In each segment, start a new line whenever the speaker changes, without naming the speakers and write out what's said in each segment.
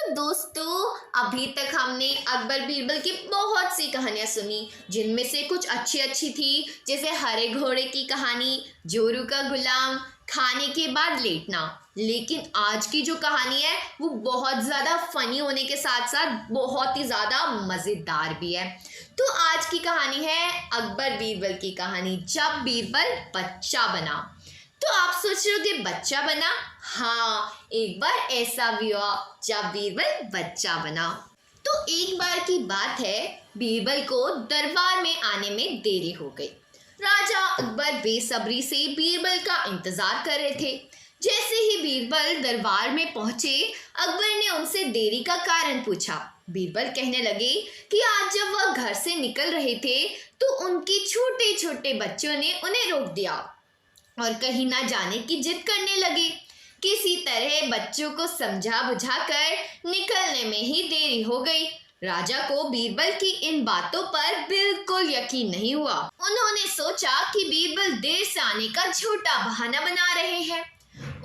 दोस्तों, अभी तक हमने अकबर बीरबल की बहुत सी कहानियां सुनी, जिनमें से कुछ अच्छी अच्छी थी, जैसे हरे घोड़े की कहानी, जोरू का गुलाम, खाने के बाद लेटना। लेकिन आज की जो कहानी है वो बहुत ज़्यादा फनी होने के साथ साथ बहुत ही ज़्यादा मज़ेदार भी है। तो आज की कहानी है अकबर बीरबल की कहानी, जब बीरबल बच्चा बना। तो आप सोच रहे हो कि बच्चा बना? हाँ, एक बार ऐसा भी हुआ जब बीरबल बच्चा बना। तो एक बार की बात है, बीरबल को दरबार में आने में देरी हो गई। राजा अकबर बेसब्री से बीरबल का इंतजार कर रहे थे। जैसे ही बीरबल दरबार में पहुंचे, अकबर ने उनसे देरी का कारण पूछा। बीरबल कहने लगे कि आज जब वह घर से निकल रहे थे तो उनके छोटे छोटे बच्चों ने उन्हें रोक दिया और कहीं ना जाने की जिद करने लगे। किसी तरह बच्चों को समझा बुझाकर निकलने में ही देरी हो गई। राजा को बीरबल की इन बातों पर बिल्कुल यकीन नहीं हुआ। उन्होंने सोचा कि बीरबल देर से आने का झूठा बहाना बना रहे हैं।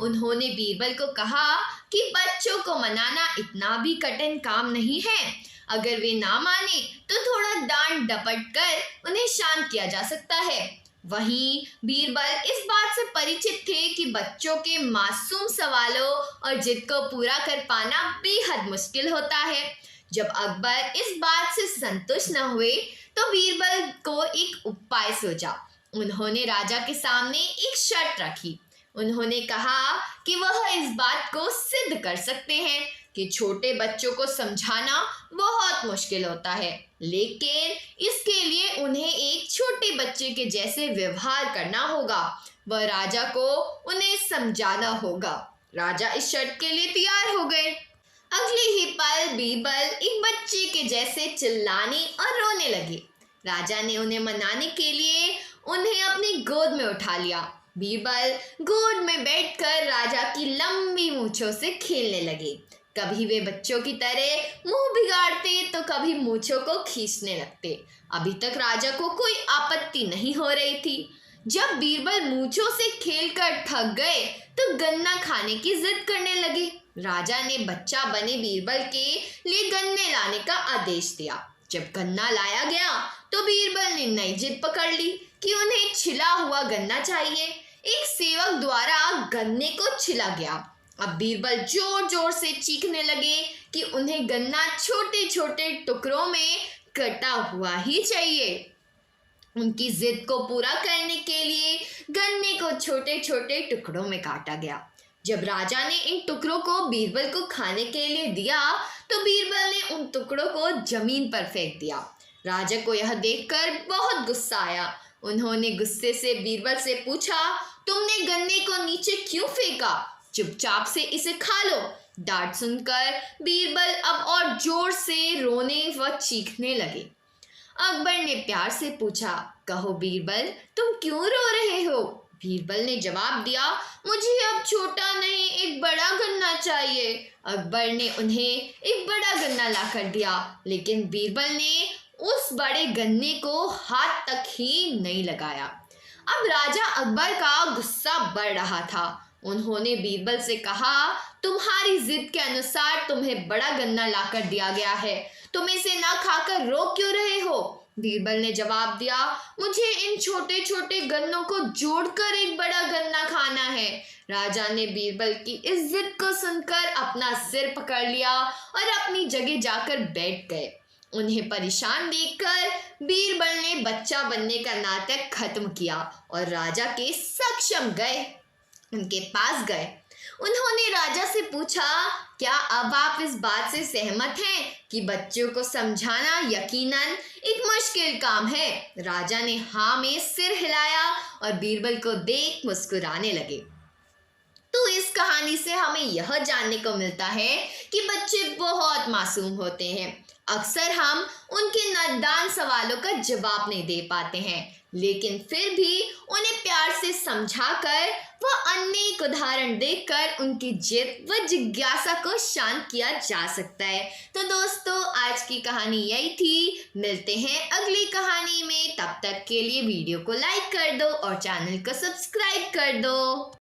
उन्होंने बीरबल को कहा कि बच्चों को मनाना इतना भी कठिन काम नहीं है। अगर वे ना माने तो थोड़ा डांट डपट कर उन्हें शांत किया जा सकता है। वहीं बीरबल इस बात से परिचित थे कि बच्चों के मासूम सवालों और जिद को पूरा कर पाना बेहद मुश्किल होता है। जब अकबर इस बात से संतुष्ट न हुए तो बीरबल को एक उपाय सोचा। उन्होंने राजा के सामने एक शर्त रखी। उन्होंने कहा कि वह इस बात को सिद्ध कर सकते हैं कि छोटे बच्चों को समझाना बहुत मुश्किल होता है, लेकिन इसके लिए उन्हें एक छोटे बच्चे के जैसे व्यवहार करना होगा। वह राजा को उन्हें समझाना होगा। राजा इस शर्त के लिए तैयार हो गए। अगले ही पल बीरबल एक बच्चे के जैसे चिल्लाने और रोने लगे। राजा ने उन्हें मनाने के लिए उन्हें अपनी गोद में उठा लिया। बीरबल गोद में बैठकर राजा की लंबी मूंछों से खेलने लगे। कभी वे बच्चों की तरह मुंह बिगाड़ते तो कभी मूंछों को खींचने लगते। अभी तक राजा को कोई आपत्ति नहीं हो रही थी। जब बीरबल मूंछों से खेलकर थक गए तो गन्ना खाने की जिद करने लगे। राजा ने बच्चा बने बीरबल के लिए गन्ने लाने का आदेश दिया। जब गन्ना लाया गया तो बीरबल ने नई जिद पकड़ ली कि उन्हें छिला हुआ गन्ना चाहिए। एक सेवक द्वारा गन्ने को छिला गया। अब बीरबल जोर जोर से चीखने लगे कि उन्हें गन्ना छोटे छोटे टुकड़ों में कटा हुआ ही चाहिए। उनकी जिद को पूरा करने के लिए गन्ने को छोटे छोटे टुकड़ों में काटा गया। जब राजा ने इन टुकड़ों को बीरबल को खाने के लिए दिया तो बीरबल ने उन टुकड़ों को जमीन पर फेंक दिया। राजा को यह देखकर बहुत गुस्सा आया। उन्होंने गुस्से से बीरबल से पूछा, तुमने गन्ने को नीचे क्यों फेंका? चुपचाप से इसे खा लो। डांट सुनकर बीरबल अब और जोर से रोने व चीखने लगे। अकबर ने प्यार से पूछा, कहो बीरबल, तुम क्यों रो रहे हो? बीरबल ने जवाब दिया, मुझे अब छोटा नहीं एक बड़ा गन्ना चाहिए। अकबर ने उन्हें एक बड़ा गन्ना लाकर दिया, लेकिन बीरबल ने उस बड़े गन्ने को हाथ तक ही नहीं लगाया। अब राजा अकबर का गुस्सा बढ़ रहा था। उन्होंने बीरबल से कहा, तुम्हारी जिद के अनुसार तुम्हें बड़ा गन्ना लाकर दिया गया है, तुम इसे ना खाकर रो क्यों रहे हो? बीरबल ने जवाब दिया, मुझे इन छोटे छोटे गन्नों को जोड़कर एक बड़ा गन्ना खाना है। राजा ने बीरबल की इस जिद को सुनकर अपना सिर पकड़ लिया और अपनी जगह जाकर बैठ गए। उन्हें परेशान देखकर बीरबल ने बच्चा बनने का नाटक खत्म किया और राजा के सक्षम गए, उनके पास गए। उन्होंने राजा से पूछा, क्या अब आप इस बात से सहमत हैं कि बच्चों को समझाना यकीनन एक मुश्किल काम है? राजा ने हाँ में सिर हिलाया और बीरबल को देख मुस्कुराने लगे। तो इस कहानी से हमें यह जानने को मिलता है कि बच्चे बहुत मासूम होते हैं। अक्सर हम उनके नादान सवालों का जवाब नहीं दे पाते हैं, लेकिन फिर भी उन्हें प्यार से समझाकर व अनेक उदाहरण देकर उनकी जिद व जिज्ञासा को शांत किया जा सकता है। तो दोस्तों, आज की कहानी यही थी। मिलते हैं अगली कहानी में। तब तक के लिए वीडियो को लाइक कर दो और चैनल को सब्सक्राइब कर दो।